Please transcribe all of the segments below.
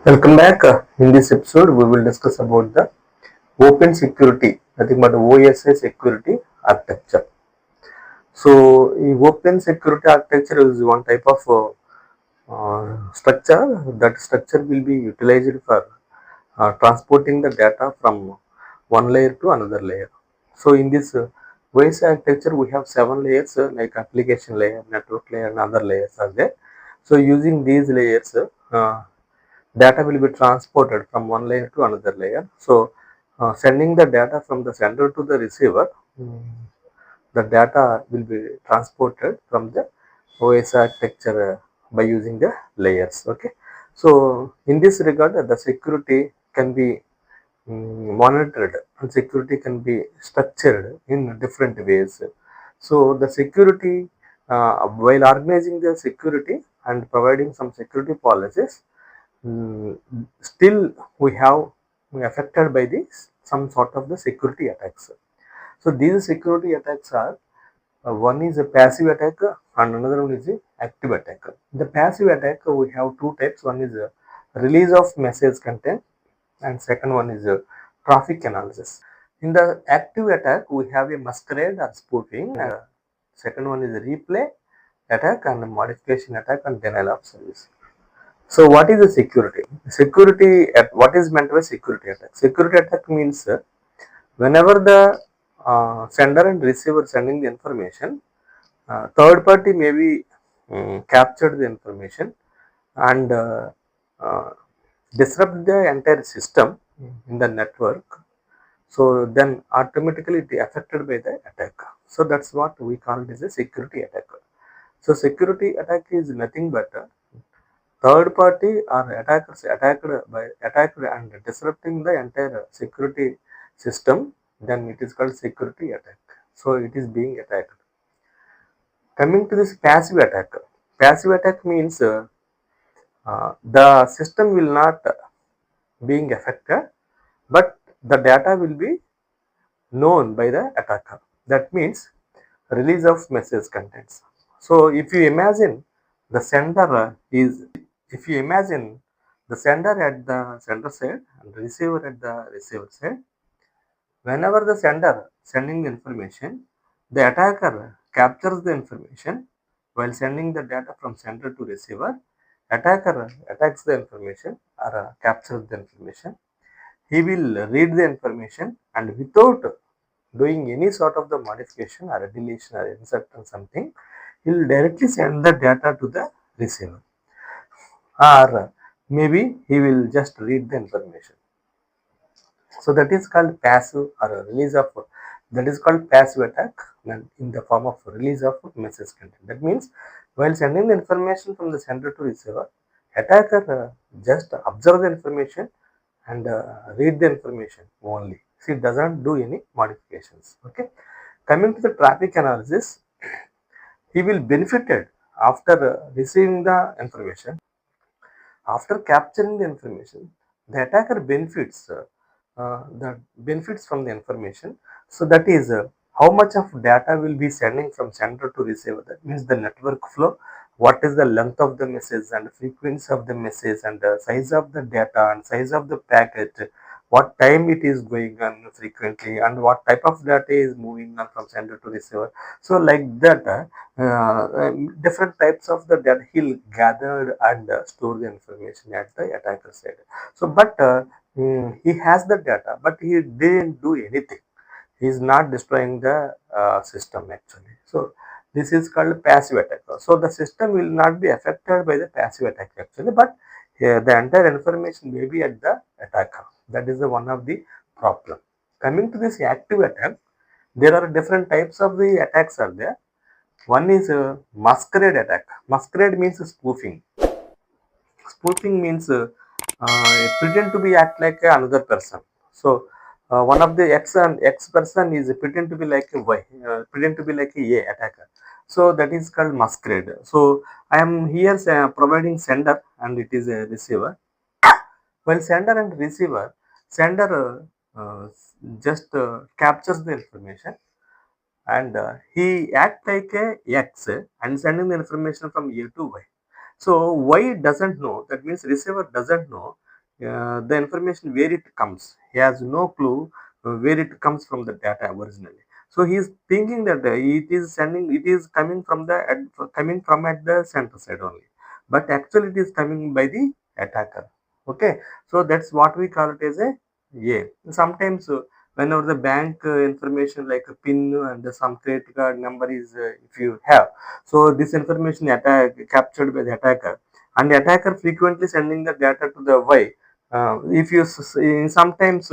Welcome back. In this episode, we will discuss about the open security, nothing but OSI security architecture. So, open security architecture is one type of structure. That structure will be utilized for transporting the data from one layer to another layer. So, in this OSI architecture, we have 7 layers like application layer, network layer, and other layers are there. So, using these layers, data will be transported from one layer to another layer. So, sending the data from the sender to the receiver, the data will be transported from the OS architecture by using the layers. Okay. So, in this regard, the security can be monitored and security can be structured in different ways. So, the security, while organizing the security and providing some security policies, still we have affected by this some sort of the security attacks. So these security attacks are one is a passive attack and another one is a active attack. The passive attack we have two types. One is a release of message content and second one is a traffic analysis. In the active attack we have a masquerade or spoofing. Second one is a replay attack and a modification attack and denial of service. So what is the security? Security at what is meant by security attack? Security attack means whenever the sender and receiver sending the information, third party may be captured the information and uh, disrupt the entire system in the network. So then automatically it is affected by the attack. So that's what we call it as a security attack. So security attack is nothing but third party or attackers attacked and disrupting the entire security system, then it is called security attack. So it is being attacked. Coming to this passive attack means the system will not being affected, but the data will be known by the attacker. That means release of message contents. So if you imagine the sender is if you imagine the sender at the sender side and receiver at the receiver side, whenever the sender sending the information, the attacker captures the information while sending the data from sender to receiver. Attacker attacks the information or captures the information. He will read the information and without doing any sort of the modification or a deletion or insert or something, he will directly send the data to the receiver, or maybe he will just read the information. So that is called passive or a release of, that is called passive attack in the form of release of message content. That means while sending the information from the sender to receiver, attacker just observe the information and read the information only. So it doesn't do any modifications. Okay. Coming to the traffic analysis, he will benefited after receiving the information. After capturing the information, the attacker benefits the benefits from the information. So that is how much of data will be sending from sender to receiver. That means the network flow, what is the length of the message and frequency of the message and the size of the data and size of the packet, what time it is going on frequently and what type of data is moving on from sender to receiver. So like that, different types of the data he'll gather and store the information at the attacker side. So but he has the data, but he didn't do anything. He is not destroying the system actually. So this is called passive attack. So the system will not be affected by the passive attack actually, but the entire information may be at the attacker. That is the one of the problem. Coming to this active attack, there are different types of the attacks are there. One is a masquerade attack. Masquerade means spoofing. Spoofing means pretend to be act like another person. So one of the X and X person is pretend to be like a Y, pretend to be like a attacker. So that is called masquerade. So I am here providing sender and it is a receiver. While sender and receiver, sender just captures the information and he act like a X and sending the information from A to Y. So Y doesn't know, that means receiver doesn't know the information where it comes. He has no clue where it comes from the data originally. So he is thinking that it is coming from coming from at the center side only, but actually it is coming by the attacker. Okay, so that's what we call it as a Sometimes whenever the bank information like a PIN and some credit card number is if you have, so this information captured by the attacker, and the attacker frequently sending the data to the Y. If you sometimes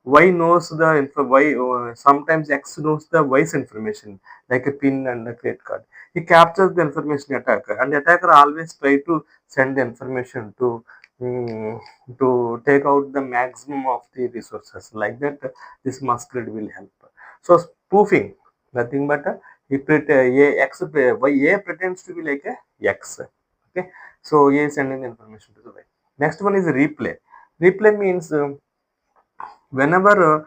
Y knows the info Y, sometimes X knows the Y's information like a PIN and a credit card. He captures the information attacker, and the attacker always try to send the information mm, to take out the maximum of the resources. Like that, this masquerade will help. So spoofing, nothing but A pretends to be like a X. Okay, so A is sending the information to the Y. Next one is replay. Replay means whenever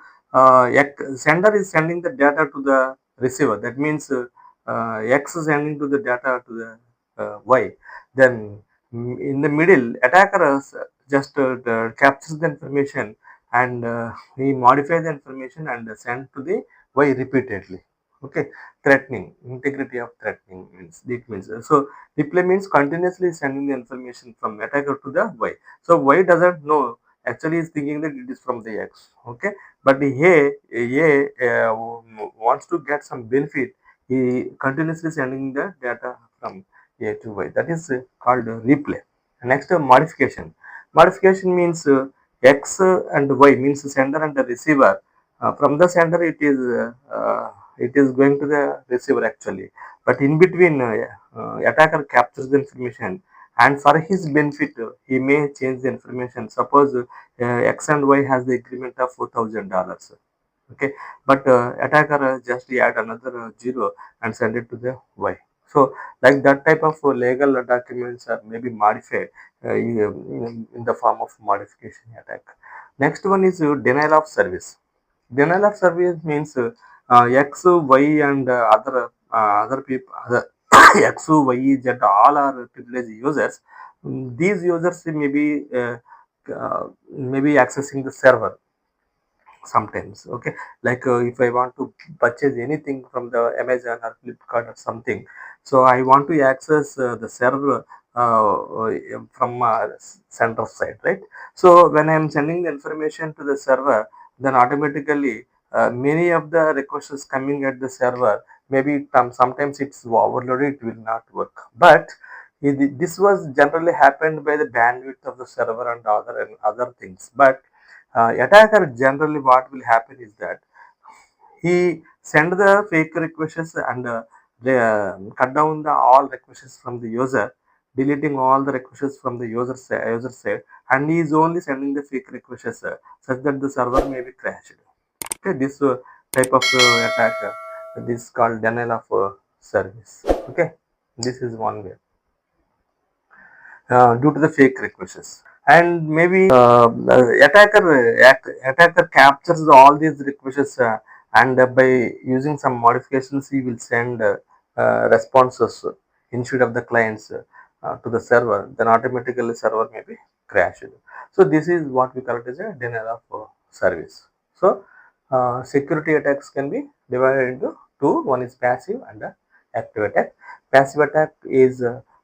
sender is sending the data to the receiver, that means X is sending to the data to the Y, then in the middle attacker just captures the information, and he modifies the information and send to the Y repeatedly. Okay, threatening, integrity of threatening means it means so replay means continuously sending the information from attacker to the Y. So Y doesn't know, actually is thinking that it is from the X. Okay, but A wants to get some benefit. He continuously sending the data from A to Y. That is called replay. Next, modification. Modification means X and Y means sender and the receiver. From the sender, it is going to the receiver actually. But in between, attacker captures the information, and for his benefit, he may change the information. Suppose X and Y has the agreement of $4,000. Okay, but attacker just add another zero and send it to the Y. So like that type of legal documents are maybe modified in the form of modification attack. Next one is denial of service. Denial of service means X, Y, and other people, other X, Y, Z, all are privileged users. These users may be accessing the server sometimes. Okay, like if I want to purchase anything from the Amazon or Flipkart or something, so I want to access the server from center side, right? So when I am sending the information to the server, then automatically many of the requests coming at the server, maybe sometimes it's overloaded, it will not work. But this was generally happened by the bandwidth of the server and other things. But attacker generally what will happen is that he send the fake requests and cut down the all requests from the user, deleting all the requests from the user side, and he is only sending the fake requests such that the server may be crashed. Okay, this type of attack, this is called denial of service. Okay, this is one way due to the fake requests. And maybe attacker captures all these requests, and by using some modifications he will send responses instead of the clients to the server, then automatically server may be crashed. So this is what we call it as a denial of service. So security attacks can be divided into two. One is passive and active attack. Passive attack is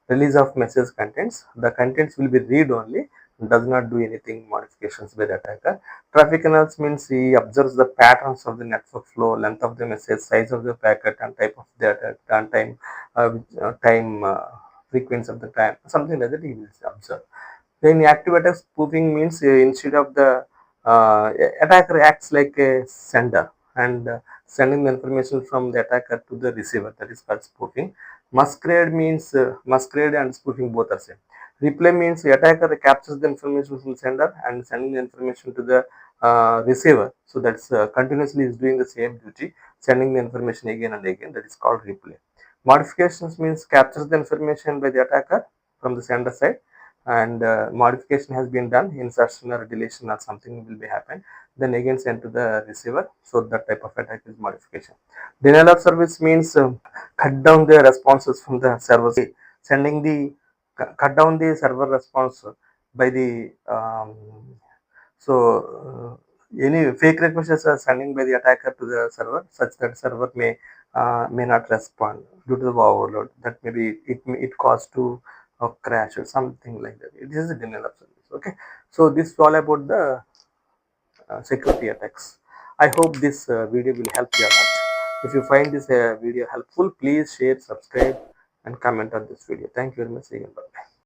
release of message contents. The contents will be read only, does not do anything modifications by the attacker. Traffic analysis means he observes the patterns of the network flow, length of the message, size of the packet, and type of data, and time frequency of the time, something like that he will observe. Then active attack spoofing means instead of the attacker acts like a sender and sending the information from the attacker to the receiver. That is called spoofing. Masquerade means masquerade and spoofing both are same. Replay means the attacker captures the information from the sender and sending the information to the receiver. So that's continuously is doing the same duty, sending the information again and again. That is called replay. Modifications means captures the information by the attacker from the sender side, and modification has been done, insertion or deletion or something will be happen, then again sent to the receiver. So that type of attack is modification. Denial of service means cut down the responses from the server, sending the cut down the server response by the any fake requests are sending by the attacker to the server, such that server may not respond due to the overload. That maybe it caused to crash or something like that. It is a denial of service. Okay, so this is all about the security attacks. I hope this video will help you a lot. If you find this video helpful, please share, subscribe, and comment on this video. Thank you very much. See you. Bye.